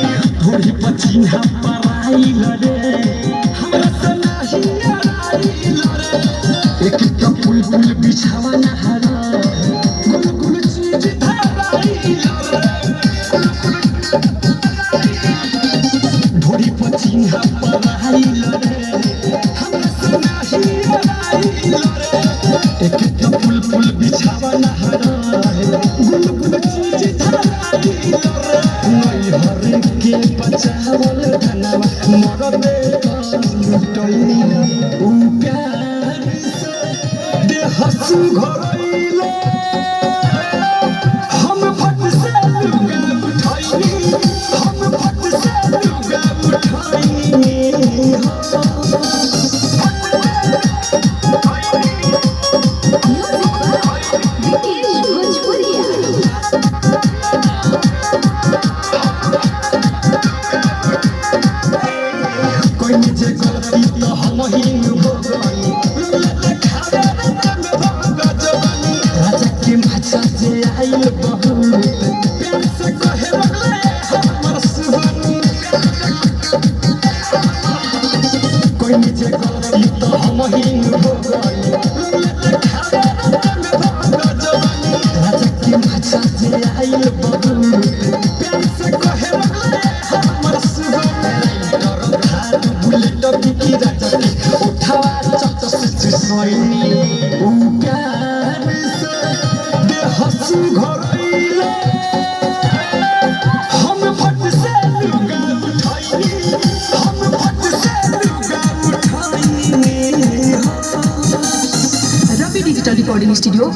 चिन्हा पराइल रे हमरा से नाही लड़ाइल रे एक तो पुल पुल बिछावा नहरा गुल गुल चीज धराइल रे ढोरी पर चिन्हा पराइल रे हमरा से नाही लड़ाइल रे एक तो पुल पुल बिछावा नहरा गुल गुल चीज धराइल रे नहीं हर के बचावल धनवा मरदे लुटैनी उ प्यार से देह सुघरैले हम फट से लुगा उठैनी हम फट से लुगा उठैनी जे गलती तो हम ही भोगनी खावे रंग भंग जवानी राजा के भाषा से आइल बहुत प्यार से कहे लगले हमर सुहानी कोई जे गलती तो हम ही भोगनी खावे रंग भंग जवानी राजा के भाषा से आइल बहुत प्यार से कहे लगले हमर सुहानी की राजा की उठावा चट से सोइनी उ प्यार से देह सुघरैले हम फट से लुगा उठैनी हम फट से लुगा उठैनी। रवि डिजिटल रिकॉर्डिंग स्टूडियो।